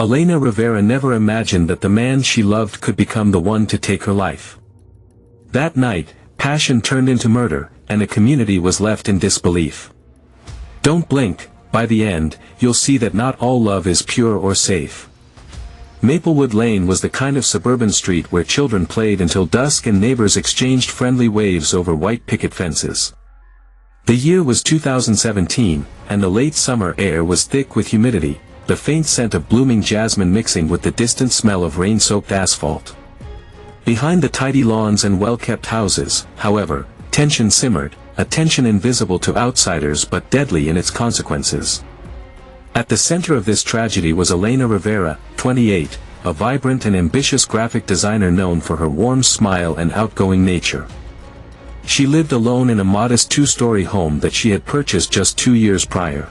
Elena Rivera never imagined that the man she loved could become the one to take her life. That night, passion turned into murder, and the community was left in disbelief. Don't blink, by the end, you'll see that not all love is pure or safe. Maplewood Lane was the kind of suburban street where children played until dusk and neighbors exchanged friendly waves over white picket fences. The year was 2017, and the late summer air was thick with humidity, the faint scent of blooming jasmine mixing with the distant smell of rain-soaked asphalt. Behind the tidy lawns and well-kept houses, however, tension simmered, a tension invisible to outsiders but deadly in its consequences. At the center of this tragedy was Elena Rivera, 28, a vibrant and ambitious graphic designer known for her warm smile and outgoing nature. She lived alone in a modest two-story home that she had purchased just 2 years prior.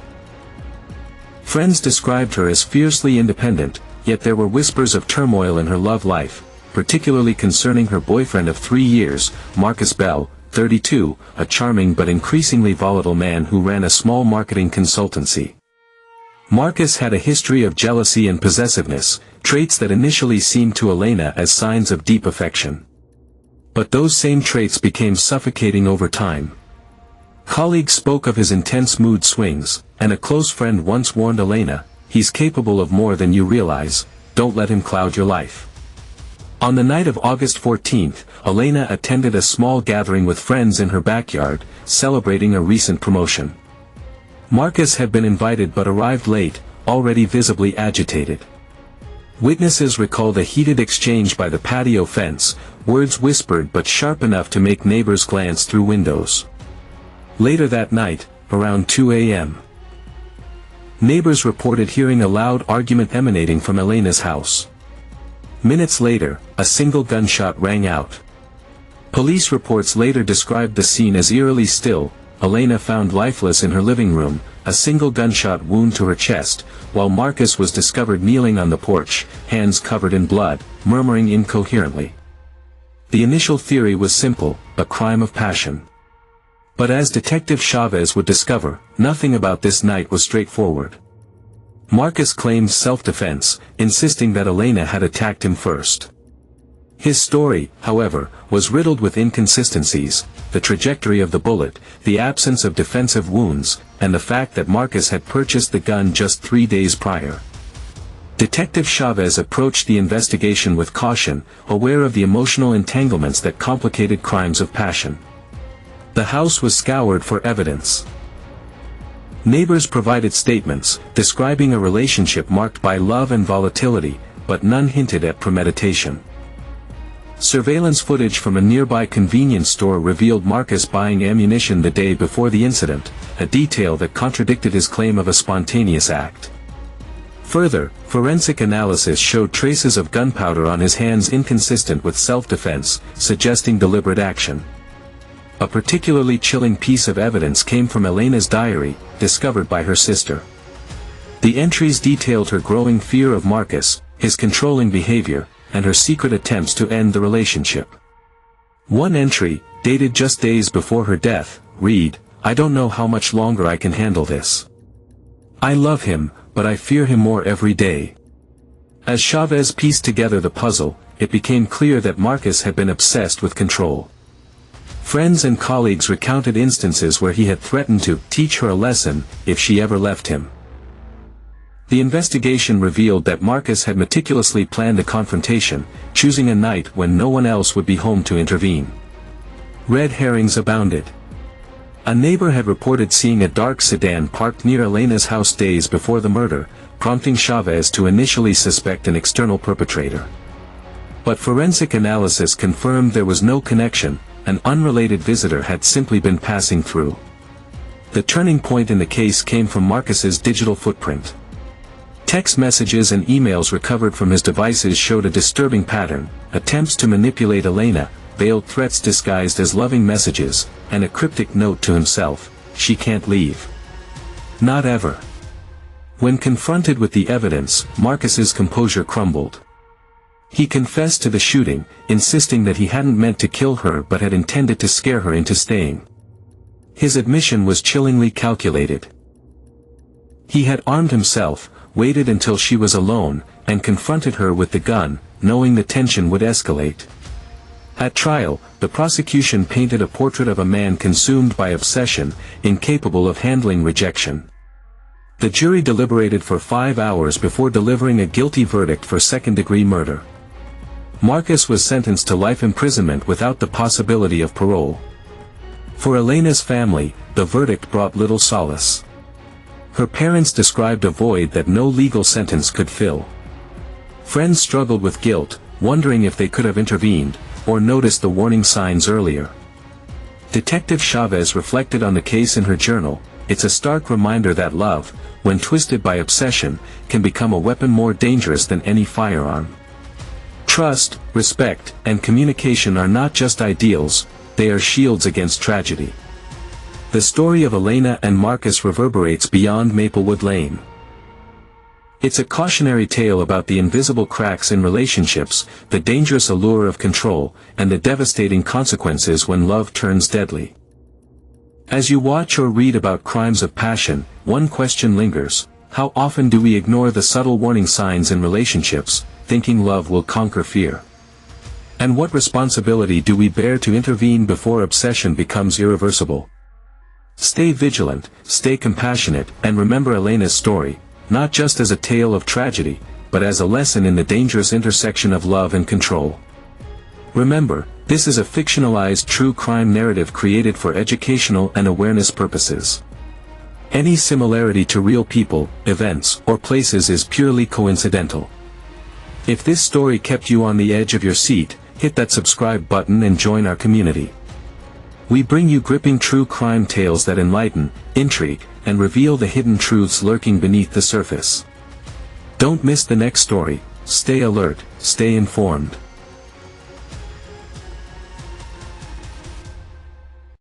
Friends described her as fiercely independent, yet there were whispers of turmoil in her love life, particularly concerning her boyfriend of 3 years, Marcus Bell, 32, a charming but increasingly volatile man who ran a small marketing consultancy. Marcus had a history of jealousy and possessiveness, traits that initially seemed to Elena as signs of deep affection. But those same traits became suffocating over time. Colleagues spoke of his intense mood swings, and a close friend once warned Elena, "He's capable of more than you realize, don't let him cloud your life." On the night of August 14th, Elena attended a small gathering with friends in her backyard, celebrating a recent promotion. Marcus had been invited but arrived late, already visibly agitated. Witnesses recalled a heated exchange by the patio fence, words whispered but sharp enough to make neighbors glance through windows. Later that night, around 2 a.m., neighbors reported hearing a loud argument emanating from Elena's house. Minutes later, a single gunshot rang out. Police reports later described the scene as eerily still, Elena found lifeless in her living room, a single gunshot wound to her chest, while Marcus was discovered kneeling on the porch, hands covered in blood, murmuring incoherently. The initial theory was simple, a crime of passion. But as Detective Chavez would discover, nothing about this night was straightforward. Marcus claimed self-defense, insisting that Elena had attacked him first. His story, however, was riddled with inconsistencies, the trajectory of the bullet, the absence of defensive wounds, and the fact that Marcus had purchased the gun just 3 days prior. Detective Chavez approached the investigation with caution, aware of the emotional entanglements that complicated crimes of passion. The house was scoured for evidence. Neighbors provided statements, describing a relationship marked by love and volatility, but none hinted at premeditation. Surveillance footage from a nearby convenience store revealed Marcus buying ammunition the day before the incident, a detail that contradicted his claim of a spontaneous act. Further, forensic analysis showed traces of gunpowder on his hands inconsistent with self-defense, suggesting deliberate action. A particularly chilling piece of evidence came from Elena's diary, discovered by her sister. The entries detailed her growing fear of Marcus, his controlling behavior, and her secret attempts to end the relationship. One entry, dated just days before her death, read, "I don't know how much longer I can handle this. I love him, but I fear him more every day." As Chavez pieced together the puzzle, it became clear that Marcus had been obsessed with control. Friends and colleagues recounted instances where he had threatened to teach her a lesson if she ever left him. The investigation revealed that Marcus had meticulously planned a confrontation, choosing a night when no one else would be home to intervene. Red herrings abounded. A neighbor had reported seeing a dark sedan parked near Elena's house days before the murder, prompting Chavez to initially suspect an external perpetrator. But forensic analysis confirmed there was no connection. An unrelated visitor had simply been passing through. The turning point in the case came from Marcus's digital footprint. Text messages and emails recovered from his devices showed a disturbing pattern, attempts to manipulate Elena, veiled threats disguised as loving messages, and a cryptic note to himself, "She can't leave. Not ever." When confronted with the evidence, Marcus's composure crumbled. He confessed to the shooting, insisting that he hadn't meant to kill her but had intended to scare her into staying. His admission was chillingly calculated. He had armed himself, waited until she was alone, and confronted her with the gun, knowing the tension would escalate. At trial, the prosecution painted a portrait of a man consumed by obsession, incapable of handling rejection. The jury deliberated for 5 hours before delivering a guilty verdict for second-degree murder. Marcus was sentenced to life imprisonment without the possibility of parole. For Elena's family, the verdict brought little solace. Her parents described a void that no legal sentence could fill. Friends struggled with guilt, wondering if they could have intervened, or noticed the warning signs earlier. Detective Chavez reflected on the case in her journal. It's a stark reminder that love, when twisted by obsession, can become a weapon more dangerous than any firearm. Trust, respect, and communication are not just ideals, they are shields against tragedy. The story of Elena and Marcus reverberates beyond Maplewood Lane. It's a cautionary tale about the invisible cracks in relationships, the dangerous allure of control, and the devastating consequences when love turns deadly. As you watch or read about crimes of passion, one question lingers: how often do we ignore the subtle warning signs in relationships, thinking love will conquer fear? And what responsibility do we bear to intervene before obsession becomes irreversible? Stay vigilant, stay compassionate, and remember Elena's story, not just as a tale of tragedy, but as a lesson in the dangerous intersection of love and control. Remember, this is a fictionalized true crime narrative created for educational and awareness purposes. Any similarity to real people, events, or places is purely coincidental. If this story kept you on the edge of your seat, hit that subscribe button and join our community. We bring you gripping true crime tales that enlighten, intrigue, and reveal the hidden truths lurking beneath the surface. Don't miss the next story. Stay alert, stay informed.